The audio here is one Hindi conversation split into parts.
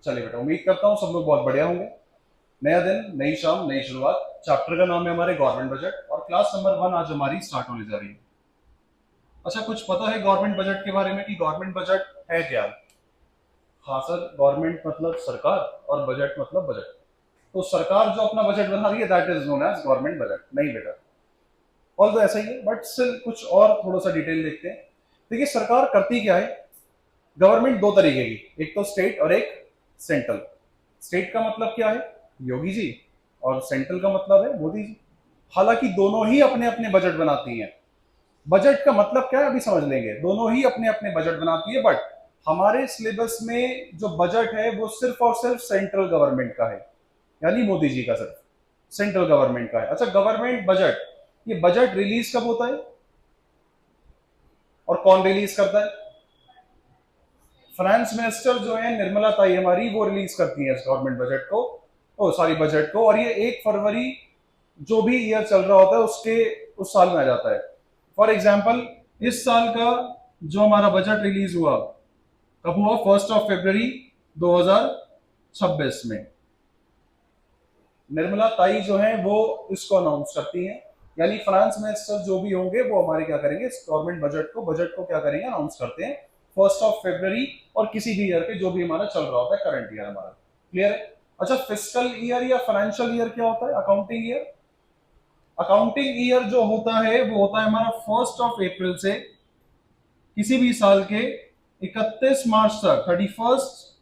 चलिए बेटा, उम्मीद करता हूँ सब लोग बहुत बढ़िया होंगे। नया दिन, नई शाम, नई शुरुआत। चैप्टर का नाम है हमारे गवर्नमेंट बजट और क्लास नंबर 1 आज हमारी स्टार्ट होने जा रही है। अच्छा, कुछ पता है गवर्नमेंट बजट के बारे में कि गवर्नमेंट बजट है क्या? हाँ सर, गवर्नमेंट मतलब सरकार और बजट मतलब बजट। तो सरकार जो अपना बजट बना रही है that is known as government budget. नहीं बेटा, और तो ऐसा ही है बट स्टिल कुछ और थोड़ा सा डिटेल देखते हैं। देखिए सरकार करती क्या है। गवर्नमेंट दो तरीके की, एक तो स्टेट और एक सेंट्रल। स्टेट का मतलब क्या है? योगी जी। और सेंट्रल का मतलब है मोदी जी। हालांकि दोनों ही अपने अपने बजट बनाती हैं। बजट का मतलब क्या है अभी समझ लेंगे। दोनों ही अपने अपने बजट बनाती है बट हमारे सिलेबस में जो बजट है वो सिर्फ और सिर्फ सेंट्रल गवर्नमेंट का है, यानी मोदी जी का सिर्फ सेंट्रल गवर्नमेंट का है। अच्छा, गवर्नमेंट बजट, ये बजट रिलीज कब होता है और कौन रिलीज करता है? फाइनेंस मिनिस्टर जो है निर्मला ताई हमारी, वो रिलीज करती है इस गवर्नमेंट बजट को, ओ सॉरी बजट को। और ये 1 फरवरी जो भी ईयर चल रहा होता है उसके उस साल में आ जाता है। फॉर एग्जाम्पल, इस साल का जो हमारा बजट रिलीज हुआ कब हुआ? 1 फरवरी 2026 में निर्मला ताई जो है वो इसको अनाउंस करती हैं। यानी फाइनेंस मिनिस्टर जो भी होंगे वो हमारे क्या करेंगे, इस गवर्नमेंट बजट को क्या करेंगे, अनाउंस करते हैं 1 फरवरी और किसी भी ईयर के जो भी हमारा चल रहा होता है करंट ईयर हमारा। क्लियर है? अच्छा, फिस्कल ईयर या फाइनेंशियल ईयर क्या होता है? Accounting year. अकाउंटिंग ईयर जो होता है वो होता है हमारा 1 अप्रैल से किसी भी साल के 31 मार्च तक, 31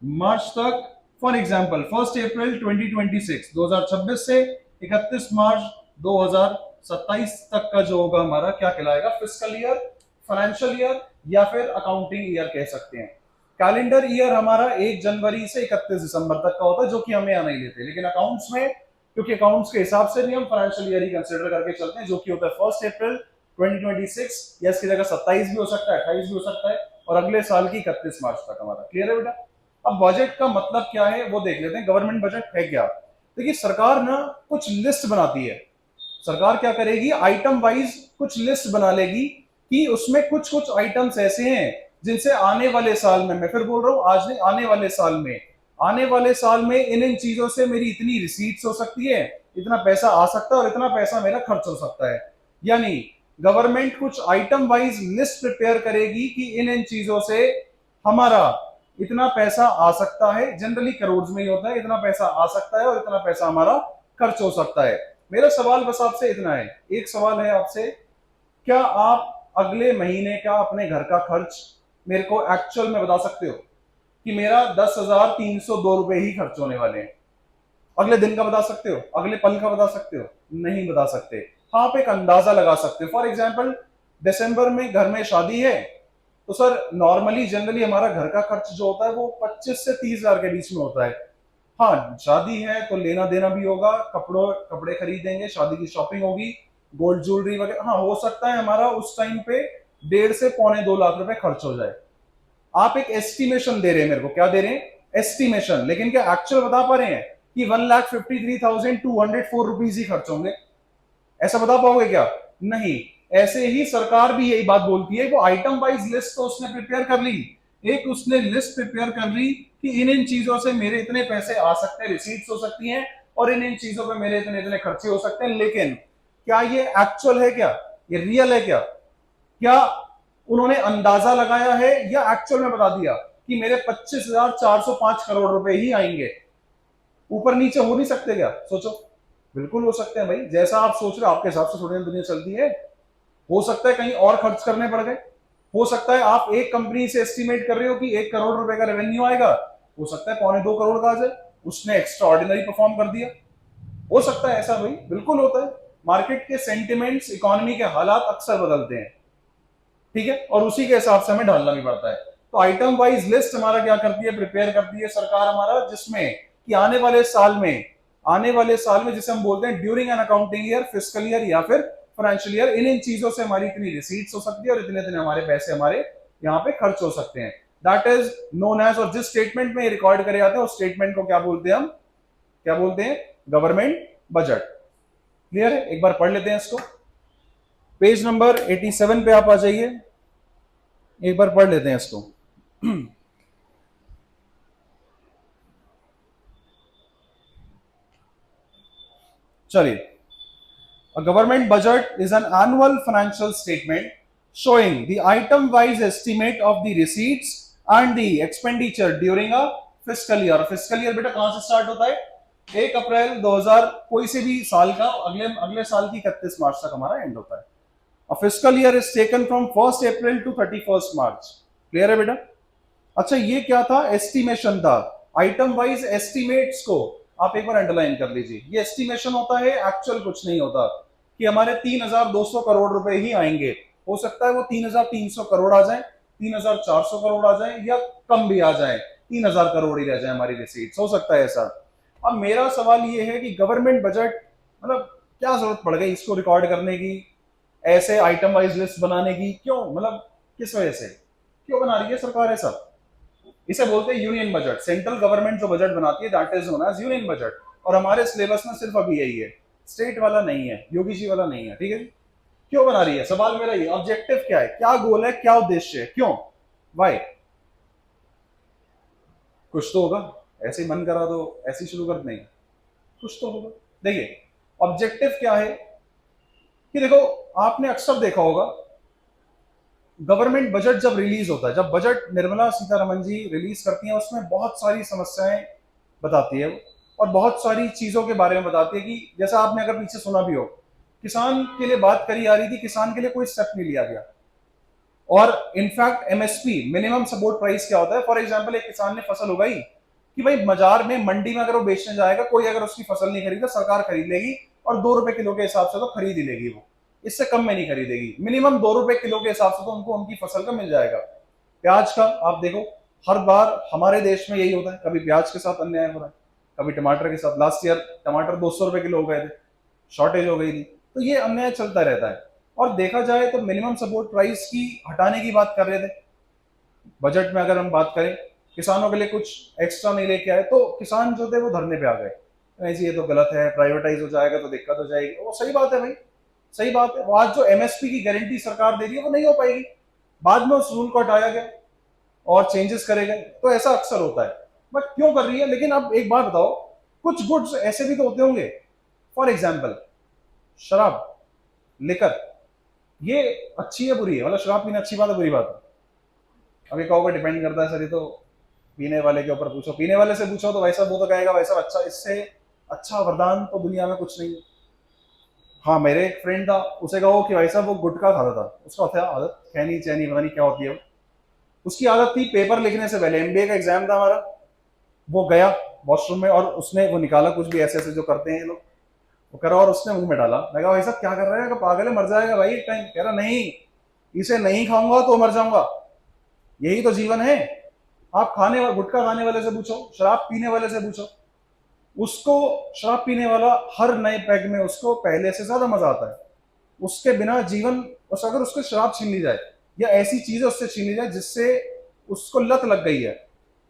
मार्च तक। फॉर एग्जाम्पल 1 अप्रैल 2026 2026 से 31 मार्च 2027 तक का जो होगा हमारा क्या कहलाएगा? फिस्कल ईयर, फाइनेंशियल ईयर या फिर अकाउंटिंग ईयर कह सकते हैं। कैलेंडर ईयर हमारा 1 जनवरी से 31 दिसंबर तक का होता है, जो कि हमें यहाँ नहीं लेते, लेकिन अकाउंट्स में, क्योंकि अकाउंट्स के हिसाब से भी हम फाइनेंशियल ईयर ही कंसिडर करके चलते हैं, जो कि होता है 1 अप्रैल 2026, या इसकी जगह 27 भी हो सकता है, 28 भी हो सकता है, और अगले साल की 31 मार्च तक हमारा। क्लियर है बेटा? अब बजट का मतलब क्या है वो देख लेते हैं। गवर्नमेंट बजट है क्या? देखिए सरकार ना कुछ लिस्ट बनाती है। सरकार क्या करेगी, आइटम वाइज कुछ लिस्ट बना लेगी कि उसमें कुछ कुछ आइटम्स ऐसे हैं जिनसे आने वाले साल में, मैं फिर बोल रहा हूं आज नहीं, आने वाले साल में, आने वाले साल में इन इन चीजों से मेरी इतनी रिसीट्स हो सकती है, इतना पैसा आ सकता है और इतना पैसा मेरा खर्च हो सकता है। यानी गवर्नमेंट कुछ आइटम वाइज लिस्ट प्रिपेयर करेगी कि इन चीजों से हमारा इतना पैसा आ सकता है, जनरली करोड़ में ही होता है, इतना पैसा आ सकता है और इतना पैसा हमारा खर्च हो सकता है। मेरा सवाल बस आपसे इतना है, एक सवाल है आपसे, क्या आप अगले महीने का अपने घर का खर्च मेरे को एक्चुअल में बता सकते हो कि मेरा 10,302 रुपए ही खर्च होने वाले हैं? अगले दिन का बता सकते हो? अगले पल का बता सकते हो? नहीं बता सकते। हाँ, आप एक अंदाजा लगा सकते हो। फॉर एग्जाम्पल, दिसंबर में घर में शादी है, तो सर नॉर्मली जनरली हमारा घर का खर्च जो होता है वो 25 से 30 हजार के बीच में होता है। हाँ, शादी है तो लेना देना भी होगा, कपड़े खरीदेंगे, शादी की शॉपिंग होगी, गोल्ड ज्वेलरी वगैरह। हाँ, हो सकता है हमारा उस टाइम पे 1.5 से 1.25 लाख रुपए खर्च हो जाए। आप एक एस्टिमेशन दे रहे हैं मेरे को, क्या दे रहे हैं? एस्टिमेशन। लेकिन क्या एक्चुअल बता पा रहे हैं कि 1,53,204 रुपीज ही खर्च होंगे? ऐसा बता पाओगे क्या? नहीं। ऐसे ही सरकार भी यही बात बोलती है, वो आइटम वाइज लिस्ट तो उसने प्रिपेयर कर ली, एक उसने लिस्ट प्रिपेयर कर ली कि इन चीजों से मेरे इतने पैसे आ सकते हैं, रिसीट्स हो सकती हैं, और इन चीजों पे मेरे इतने इतने खर्चे हो सकते हैं। लेकिन क्या ये एक्चुअल है? क्या ये रियल है? क्या उन्होंने अंदाजा लगाया है या एक्चुअल में बता दिया कि मेरे 25,405 करोड़ रुपए ही आएंगे? ऊपर नीचे हो नहीं सकते क्या? सोचो। बिल्कुल हो सकते हैं भाई, जैसा आप सोच रहे हो आपके हिसाब से थोड़ी ना दुनिया चलती है। हो सकता है कहीं और खर्च करने पड़ गए। हो सकता है आप एक कंपनी से एस्टिमेट कर रहे हो कि 1 करोड़ रुपए का रेवेन्यू आएगा, हो सकता है 1.25 करोड़ का आ जाए, उसने एक्स्ट्रा ऑर्डिनरी परफॉर्म कर दिया। हो सकता है ऐसा भाई, बिल्कुल होता है। मार्केट के सेंटिमेंट्स, इकोनॉमी के हालात अक्सर बदलते हैं, ठीक है, और उसी के हिसाब से हमें ढालना भी पड़ता है। तो आइटम वाइज लिस्ट हमारा क्या करती है, प्रिपेयर करती है सरकार हमारा, जिसमें कि आने वाले साल में जिसे हम बोलते हैं during an accounting year, fiscal year या फिर फाइनेंशियल ईयर, इन चीजों से हमारी इतनी रिसीट्स हो सकती है और इतने इतने हमारे पैसे हमारे यहाँ पे खर्च हो सकते हैं। दैट इज नोन एज, और जिस स्टेटमेंट में रिकॉर्ड करे जाते हैं उस स्टेटमेंट को क्या बोलते हैं हम? क्या बोलते हैं? Government budget. क्लियर है? एक बार पढ़ लेते हैं इसको। पेज नंबर 87 पे आप आ जाइए, एक बार पढ़ लेते हैं इसको। चलिए, a government budget is an annual financial statement showing the item wise estimate of the receipts and the expenditure during a fiscal year. fiscal year बेटा कहां से स्टार्ट होता है? 1 अप्रैल 2000 कोई से भी साल का अगले अगले साल की 31 मार्च तक हमारा एंड होता है. A fiscal year is taken from 1st April to 31st March. Clear है बेटा? अच्छा, ये क्या था? एस्टिमेशन था. आइटम वाइज एस्टिमेट्स को आप एक बार अंडरलाइन कर लीजिए. ये एस्टिमेशन होता है, एक्चुअल कुछ नहीं होता कि हमारे 3200 करोड़ रुपए ही आएंगे. हो सकता है वो 3300 करोड़ आ जाए, 3400 करोड़ आ जाए, या कम भी आ जाए, 3000 करोड़ ही रह जाए हमारी रिसीट्स. हो सकता है ऐसा. अब मेरा सवाल ये है कि गवर्नमेंट बजट मतलब क्या जरूरत पड़ गई इसको रिकॉर्ड करने की, ऐसे आइटम वाइज लिस्ट बनाने की? क्यों, मतलब किस वजह से क्यों बना रही है सरकार ऐसा? इसे बोलते हैं यूनियन बजट. सेंट्रल गवर्नमेंट जो बजट बनाती है that is known as union budget. और हमारे सिलेबस में सिर्फ अभी यही है, स्टेट वाला नहीं है, योगी जी वाला नहीं है. ठीक है, क्यों बना रही है? सवाल मेरा ये, ऑब्जेक्टिव क्या है, क्या गोल है, क्या उद्देश्य है, क्यों, वाई? कुछ तो होगा. ऐसे मन करा तो ऐसे शुरू कर नहीं, कुछ तो होगा. देखिए, ऑब्जेक्टिव क्या है कि देखो, आपने अक्सर देखा होगा गवर्नमेंट बजट जब रिलीज होता है, जब बजट निर्मला सीतारमण जी रिलीज करती हैं, उसमें बहुत सारी समस्याएं बताती है और बहुत सारी चीजों के बारे में बताती है कि जैसा आपने अगर पीछे सुना भी हो, किसान के लिए बात करी जा रही थी, किसान के लिए कोई स्टेप नहीं लिया गया. और in fact MSP, minimum support price क्या होता है? फॉर एग्जांपल, एक किसान ने फसल उगाई कि भाई बाजार में, मंडी में अगर वो बेचने जाएगा, कोई अगर उसकी फसल नहीं खरीदा, सरकार खरीद लेगी और 2 रुपए किलो के हिसाब से तो खरीद ही लेगी, वो इससे कम में नहीं खरीदेगी. मिनिमम 2 रुपए किलो के हिसाब से तो उनको उनकी फसल का मिल जाएगा. प्याज का आप देखो, हर बार हमारे देश में यही होता है, कभी प्याज के साथ अन्याय हो रहा है, कभी टमाटर के साथ. लास्ट ईयर टमाटर 200 रुपए किलो हो गए थे, शॉर्टेज हो गई थी. तो ये अन्याय चलता रहता है. और देखा जाए तो मिनिमम सपोर्ट प्राइस की हटाने की बात कर रहे थे बजट में. अगर हम बात करें, किसानों के लिए कुछ एक्स्ट्रा नहीं लेके आए, तो किसान जो थे वो धरने पे आ गए. ऐसे ये तो गलत है, प्राइवेटाइज हो जाएगा तो दिक्कत हो जाएगी. वो सही बात है भाई, सही बात है. आज जो एमएसपी की गारंटी सरकार दे रही है वो नहीं हो पाएगी. बाद में उस रूल को हटाया गया और चेंजेस करे गए. तो ऐसा अक्सर होता है. बट क्यों कर रही है? लेकिन अब एक बात बताओ, कुछ गुड्स ऐसे भी तो होते होंगे, फॉर एग्जाम्पल शराब, लिकर, ये अच्छी है बुरी है? मतलब शराब पीना अच्छी बात है बुरी बात है? अभी कहोगे डिपेंड करता है सर, ये तो पीने वाले के ऊपर पूछो. पीने वाले से पूछो तो वैसा वो तो कहेगा वैसा अच्छा, इससे अच्छा वरदान तो दुनिया में कुछ नहीं है. हाँ, मेरे एक फ्रेंड था, उसे कहो कि भाई साहब वो गुटखा खाता था, उसका था आदत, खैनी चैनी पता नहीं क्या होती है वो. उसकी आदत थी, पेपर लिखने से पहले, एमबीए का एग्जाम था हमारा, वो गया वॉशरूम में और उसने वो निकाला कुछ भी ऐसे ऐसे जो करते हैं ये लोग, वो करा और उसने मुंह में डाला. मैं कहा भाई साहब क्या कर रहे हैं? पागल है, मर जाएगा भाई एक टाइम. कह रहा नहीं, इसे नहीं खाऊंगा तो मर जाऊंगा, यही तो जीवन है. आप खाने वाले, गुटखा खाने वाले से पूछो, शराब पीने वाले से पूछो, उसको शराब पीने वाला हर नए पैग में उसको पहले से ज्यादा मजा आता है. उसके बिना जीवन, बस अगर उसको शराब छीन ली जाए या ऐसी चीजें उससे छीन ली जाए जिससे उसको लत लग गई है,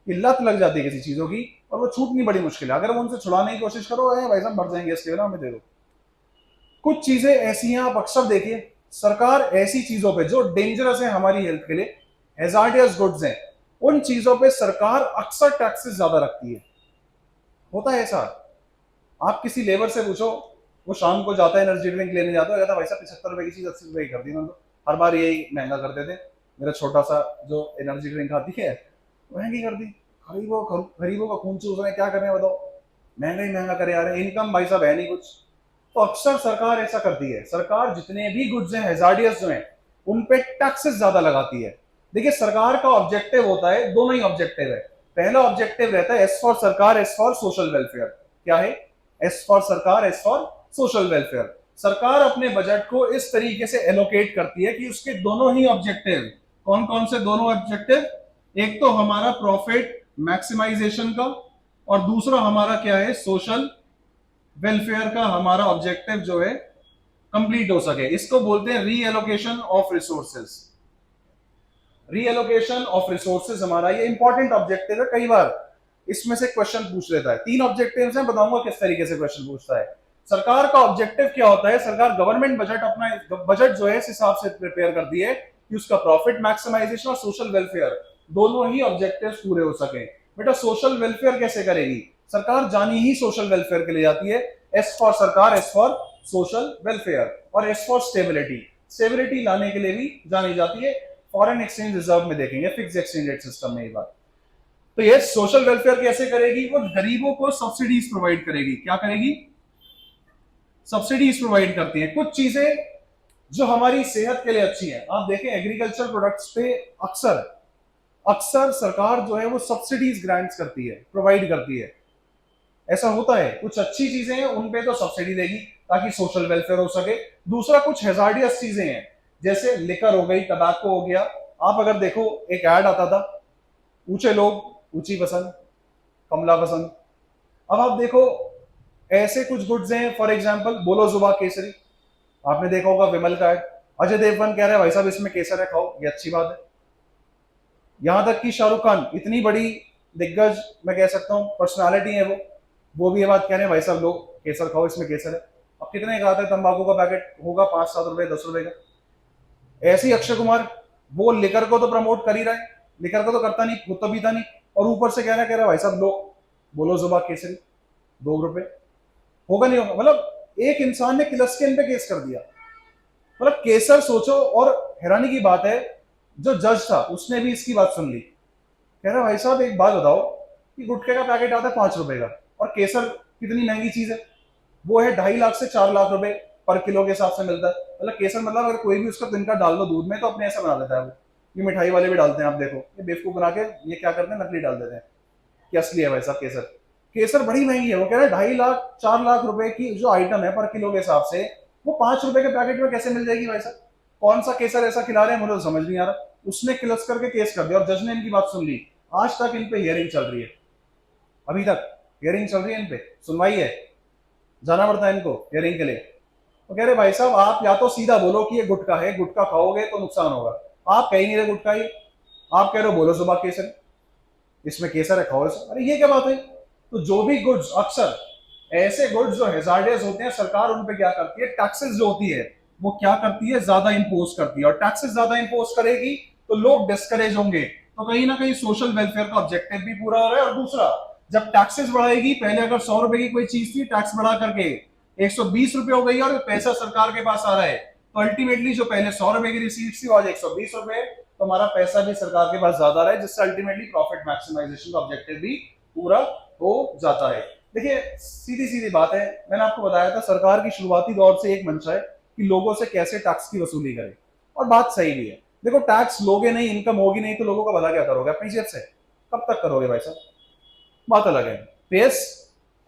कि लत लग जाती है किसी चीजों की और वो छूटनी बड़ी मुश्किल है. अगर वो उनसे छुड़ाने की कोशिश करो, भाई साहब मर जाएंगे, इसके बिना हमें दे दो. कुछ चीजें ऐसी हैं, आप अक्सर देखिए सरकार ऐसी चीजों पे जो डेंजरस है हमारी हेल्थ के लिए, हैजार्डियस गुड्स हैं, उन चीजों पे सरकार अक्सर टैक्सेस ज्यादा रखती है. होता है ऐसा. आप किसी लेबर से पूछो, वो शाम को जाता है एनर्जी ड्रिंक लेने जाता है, कहता है भाई साहब 75 रुपए की चीज 80 रुपए की कर दी. मैं तो हर बार यही महंगा करते थे. मेरा छोटा सा जो एनर्जी ड्रिंक आती है महंगी कर दी. गरीबों का खून चूस रहे हैं, क्या करें बताओ? महंगा ही महंगा करे आ रहे हैं, इनकम भाई साहब है नहीं कुछ. तो अक्सर सरकार ऐसा करती है, सरकार जितने भी गुड्स हैं हैजार्डियस जो हैं उन पे टैक्सेस ज्यादा लगाती है. देखिए, सरकार का ऑब्जेक्टिव होता है, दोनों ही ऑब्जेक्टिव है. पहला ऑब्जेक्टिव रहता है एस फॉर सरकार, एस फॉर सोशल वेलफेयर. क्या है? एस फॉर सरकार, एस फॉर सोशल वेलफेयर. सरकार अपने बजट को इस तरीके से एलोकेट करती है कि उसके दोनों ही ऑब्जेक्टिव, कौन कौन से दोनों ऑब्जेक्टिव? एक तो हमारा प्रॉफिट मैक्सिमाइजेशन का, और दूसरा हमारा क्या है? सोशल वेलफेयर का हमारा ऑब्जेक्टिव जो है कंप्लीट हो सके. इसको बोलते हैं reallocation of resources. Reallocation of resources हमारा ये इंपॉर्टेंट ऑब्जेक्टिव है. कई बार इसमें से क्वेश्चन पूछ लेता है. 3 ऑब्जेक्टिव्स हैं, बताऊंगा किस तरीके से क्वेश्चन पूछता है. सरकार का ऑब्जेक्टिव क्या होता है? सरकार गवर्नमेंट बजट, अपना बजट जो है इस हिसाब से प्रिपेयर करती है कि उसका प्रॉफिट मैक्सिमाइजेशन और सोशल वेलफेयर दोनों ही ऑब्जेक्टिव्स पूरे हो सके. बेटा सोशल वेलफेयर कैसे करेगी? सरकार जानी ही सोशल वेलफेयर के लिए जाती है। एस फॉर सरकार, एस फॉर सोशल वेलफेयर, और एस फॉर स्टेबिलिटी, स्टेबिलिटी लाने के लिए भी जानी जाती है। फॉरेन एक्सचेंज रिजर्व में देखेंगे, फिक्स एक्सचेंज रेट सिस्टम में ये बात। तो ये सोशल वेलफेयर कैसे करेगी? वो गरीबों को सब्सिडीज प्रोवाइड करेगी। क्या करेगी? सब्सिडीज प्रोवाइड करती है कुछ चीजें जो हमारी सेहत के लिए अच्छी है। आप देखें एग्रीकल्चर प्रोडक्ट्स पे अक्सर अक्सर सरकार जो है वो सब्सिडीज ग्रांट्स करती है, प्रोवाइड करती है। ऐसा होता है, कुछ अच्छी चीजें हैं उन पे तो सब्सिडी देगी ताकि सोशल वेलफेयर हो सके। दूसरा, कुछ हैजार्डियस चीजें हैं जैसे लिकर हो गई, टबैको हो गया। आप अगर देखो एक ऐड आता था, ऊंचे लोग ऊंची पसंद, कमला पसंद। अब आप देखो ऐसे कुछ गुड्स हैं, फॉर एग्जांपल बोलो जुबा केसरी, आपने देखा होगा विमल का ऐड। अजय देवगन कह रहे हैं भाई साहब इसमें केसर है, खाओ, ये अच्छी बात है। यहां तक कि शाहरुख खान, इतनी बड़ी दिग्गज मैं कह सकता हूं पर्सनालिटी है वो भी ये बात कह रहे हैं भाई साहब लोग केसर खाओ, इसमें केसर है। अब कितने का आता है तंबाकू का पैकेट? होगा 5-7 रुपए, 10 रुपए का। ऐसे ही अक्षय कुमार, वो लिकर को तो प्रमोट कर ही रहा है, लिकर को तो करता नहीं, खुद तो पीता नहीं, और ऊपर से कह रहा है भाई साहब लो बोलो जुबा केसरी, 2 रुपए। होगा नहीं होगा? मतलब एक इंसान ने किलस्केन पे केस कर दिया। मतलब केसर सोचो, और हैरानी की बात है जो जज था उसने भी इसकी बात सुन ली। कह रहा भाई साहब एक बात बताओ कि गुटखे का पैकेट आता है 5 रुपए का, और केसर कितनी महंगी चीज है, वो है 2.5 लाख से 4 लाख रुपए पर किलो के हिसाब से मिलता है। मतलब केसर, मतलब अगर कोई भी उसका तिनका डाल दो दूध में तो अपने ऐसा बना देता है वो। ये मिठाई वाले भी डालते हैं, आप देखो ये बेवकूफ बना के ये क्या करते हैं, नकली डाल देते हैं कि असली है भाई साहब केसर। केसर बड़ी महंगी है। वो कह रहा है 2.5 लाख 4 लाख रुपए की जो आइटम है पर किलो के हिसाब से, वो 5 रुपए के पैकेट में कैसे मिल जाएगी भाई साहब? कौन सा केसर ऐसा खिला रहे हैं, मुझे तो समझ नहीं आ रहा। उसने किलस करके केस कर दिया और जज ने इनकी बात सुन ली। आज तक इन पे हियरिंग चल रही है, अभी तक हियरिंग चल रही है, इन पे सुनवाई है, जाना पड़ता है इनको हियरिंग के लिए। तो कह रहे भाई साहब आप या तो सीधा बोलो कि ये गुटखा है, गुटखा खाओगे तो नुकसान होगा। आप कह ही नहीं रहे गुटखा ही, आप कह रहे हो बोलो सुबह केसर, इसमें केसर है, खाओ इसे। अरे ये क्या बात है? तो जो भी गुड्स, अक्सर ऐसे गुड्स जो हैजार्डियस होते हैं, सरकार उन पे क्या करती है, टैक्सेस जो होती है वो क्या करती है, ज्यादा इंपोज करती है। और टैक्सेस ज्यादा इंपोज करेगी तो लोग डिस्करेज होंगे, तो कहीं ना कहीं सोशल वेलफेयर का ऑब्जेक्टिव भी पूरा हो रहा है। और दूसरा, जब टैक्सेस बढ़ाएगी, पहले अगर 100 रुपए की कोई चीज थी, टैक्स बढ़ा करके 120 रुपए हो गई और पैसा सरकार के पास आ रहा है, तो अल्टीमेटली जो पहले 100 रुपए की रिसीट थी आज 120 रुपए, तो हमारा पैसा भी सरकार के पास ज्यादा रहा है, जिससे अल्टीमेटली प्रॉफिट मैक्सिमाइजेशन का ऑब्जेक्टिव भी पूरा हो जाता है। देखिए सीधी सीधी बात है, मैंने आपको बताया था सरकार की शुरुआती दौर से एक मंशा है कि लोगों से कैसे टैक्स की वसूली करे, और बात सही भी है। देखो टैक्स लोगे नहीं, इनकम होगी नहीं, तो लोगों का भला क्या करोगे अपनी जेब से? कब तक करोगे भाई साहब? बात अलग है। पेस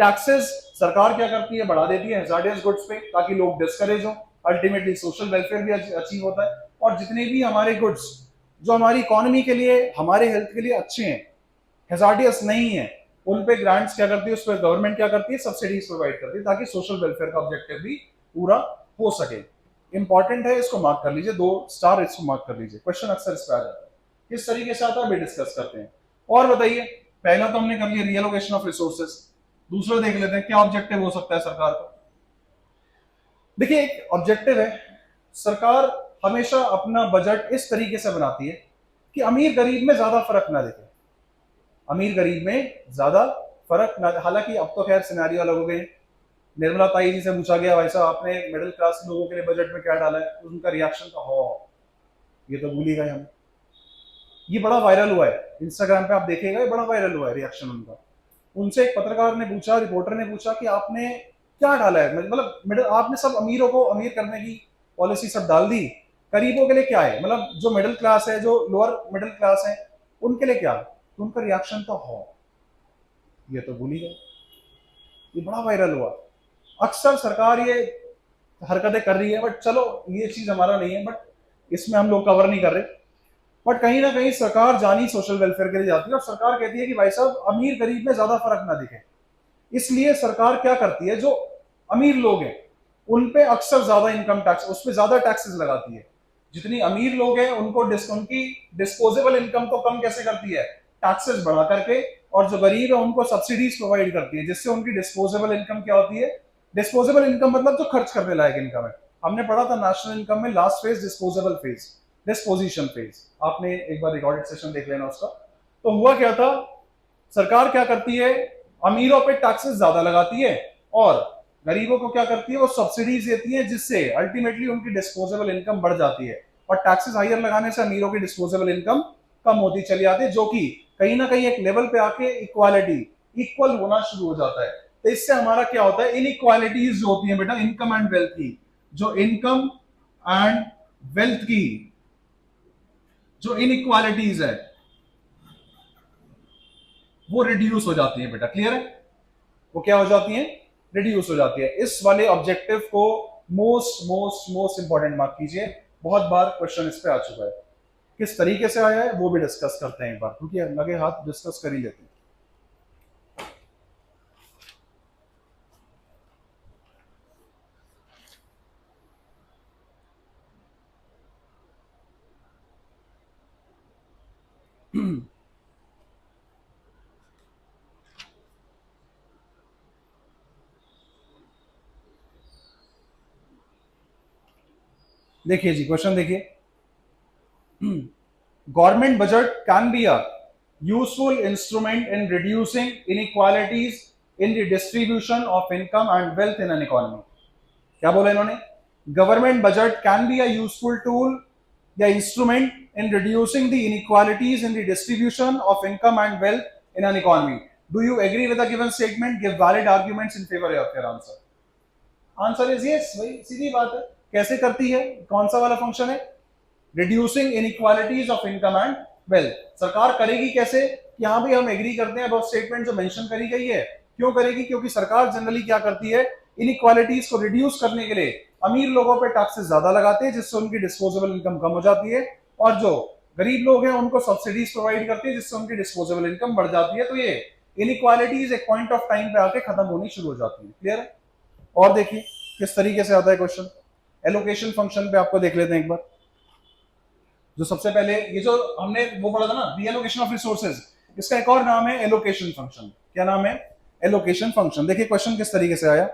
टैक्सेस सरकार क्या करती है, बढ़ा देती है हैजार्डियस गुड्स पे ताकि लोग डिस्करेज हो, अल्टीमेटली सोशल वेलफेयर भी अचीव होता है। और जितने भी हमारे गुड्स जो हमारी इकोनॉमी के लिए, हमारे हेल्थ के लिए अच्छे हैं, हैजार्डियस नहीं है, उन पे ग्रांट्स क्या करती है, उस पर गवर्नमेंट क्या करती है, सब्सिडीज प्रोवाइड करती है ताकि सोशल वेलफेयर का ऑब्जेक्टिव भी पूरा हो सके। इंपॉर्टेंट है, इसको मार्क कर लीजिए, 2 स्टार इसको मार्क कर लीजिए, क्वेश्चन अक्सर इस पे आ जाता है। किस तरीके से आता है भी डिस्कस करते हैं। और बताइए, पहला तो हमने कर लिया रीएलोकेशन ऑफ रिसोर्सेस, दूसरा देख लेते हैं क्या ऑब्जेक्टिव हो सकता है सरकार का। देखिए एक ऑब्जेक्टिव है, सरकार हमेशा अपना बजट इस तरीके से बनाती है कि अमीर गरीब में ज्यादा फर्क ना दिखे, अमीर गरीब में ज्यादा फर्क ना। हालांकि अब तो खैर सिनेरियो अलग हो गए। निर्मला ताई जी से पूछा गया भाई साहब आपने मिडिल क्लास लोगों के लिए बजट में क्या डाला है, तो उनका रिएक्शन था हो ये तो भूल ही गए हम। ये बड़ा वायरल हुआ है, इंस्टाग्राम पे आप देखेगा, ये बड़ा वायरल हुआ है रिएक्शन उनका। उनसे एक पत्रकार ने पूछा, रिपोर्टर ने पूछा कि आपने क्या डाला है, मतलब मिडिल, आपने सब अमीरों को अमीर करने की पॉलिसी सब डाल दी, गरीबों के लिए क्या है, मतलब जो मिडिल क्लास है, जो लोअर मिडिल क्लास है, उनके लिए क्या? तो उनका रिएक्शन तो हो ये तो भूल ही गए। ये बड़ा वायरल हुआ। अक्सर सरकार ये हरकतें कर रही है, बट चलो ये चीज हमारा नहीं है, बट इसमें हम लोग कवर नहीं कर रहे। बट कहीं ना कहीं सरकार जानी सोशल वेलफेयर के लिए जाती है, और सरकार कहती है कि भाई साहब अमीर गरीब में ज्यादा फर्क ना दिखे। इसलिए सरकार क्या करती है, जो अमीर लोग हैं उन पे अक्सर ज्यादा इनकम टैक्स, उस पर ज्यादा टैक्सेस लगाती है। जितनी अमीर लोग हैं उनको उनकी डिस्पोजेबल इनकम को कम कैसे करती है, टैक्सेस बढ़ा करके। और जो गरीब है उनको सब्सिडीज प्रोवाइड करती है, जिससे उनकी डिस्पोजेबल इनकम क्या होती है, डिस्पोजेबल इनकम मतलब जो खर्च करने लायक इनकम है। हमने पढ़ा था नेशनल इनकम में last phase disposable phase, disposition phase, आपने एक बार रिकॉर्डेड सेशन देख लेना उसका। तो हुआ क्या था, सरकार क्या करती है, अमीरों पे टैक्सेस ज्यादा लगाती है और गरीबों को क्या करती है, वो सब्सिडीज देती है, जिससे अल्टीमेटली उनकी डिस्पोजेबल इनकम बढ़ जाती है। और टैक्सेस हायर लगाने से अमीरों की डिस्पोजेबल इनकम कम होती चली जाती है, जो कि कहीं ना कहीं एक लेवल पे आके इक्वालिटी इक्वल होना शुरू हो जाता है। तो इससे हमारा क्या होता है, इनइक्वालिटीज जो होती है बेटा इनकम एंड वेल्थ की, जो इनकम एंड वेल्थ की जो इनइक्वालिटीज है वो रिड्यूस हो जाती है बेटा। क्लियर है? वो क्या हो जाती है, रिड्यूस हो जाती है। इस वाले ऑब्जेक्टिव को most most most important mark कीजिए, बहुत बार क्वेश्चन इस पे आ चुका है। किस तरीके से आया है वो भी डिस्कस करते हैं एक बार, क्योंकि लगे हाथ डिस्कस कर ही लेते हैं। देखिए जी, क्वेश्चन देखिए, government budget can be a useful instrument in reducing inequalities in the distribution of income and wealth in an economy. क्या बोला इन्होंने, government budget can be a useful tool या instrument in reducing the inequalities in the distribution of income and wealth in an economy. Do you agree with the given statement? Give valid arguments in favour of your answer. Answer is yes. भाई सीधी बात है। कैसे करती है, कौन सा वाला फंक्शन है, reducing inequalities of income and wealth. सरकार करेगी कैसे, कि हाँ भी हम एग्री करते हैं, बहुत स्टेटमेंट जो मेंशन करी गई है। क्यों करेगी, क्योंकि सरकार जनरली क्या करती है, इनइक्वालिटीज को रिड्यूस करने के लिए अमीर लोगों पे टैक्सेस ज्यादा लगाते हैं, जिससे उनकी डिस्पोजेबल इनकम कम हो जाती है, और जो गरीब लोग हैं उनको सब्सिडीज प्रोवाइड करती है, जिससे उनकी डिस्पोजेबल इनकम बढ़ जाती है। तो ये इनइक्वालिटीज एक पॉइंट ऑफ टाइम पे आके खत्म होनी शुरू हो जाती है। क्लियर है? और देखिए किस तरीके से आता है क्वेश्चन, एलोकेशन फंक्शन पे आपको देख लेते हैं एक बार। जो सबसे पहले ये जो हमने वो पढ़ा था ना, रीएलोकेशन ऑफ रिसोर्सेज, इसका एक और नाम है एलोकेशन फंक्शन। क्या नाम है, एलोकेशन फंक्शन। देखिए क्वेश्चन किस तरीके से आया,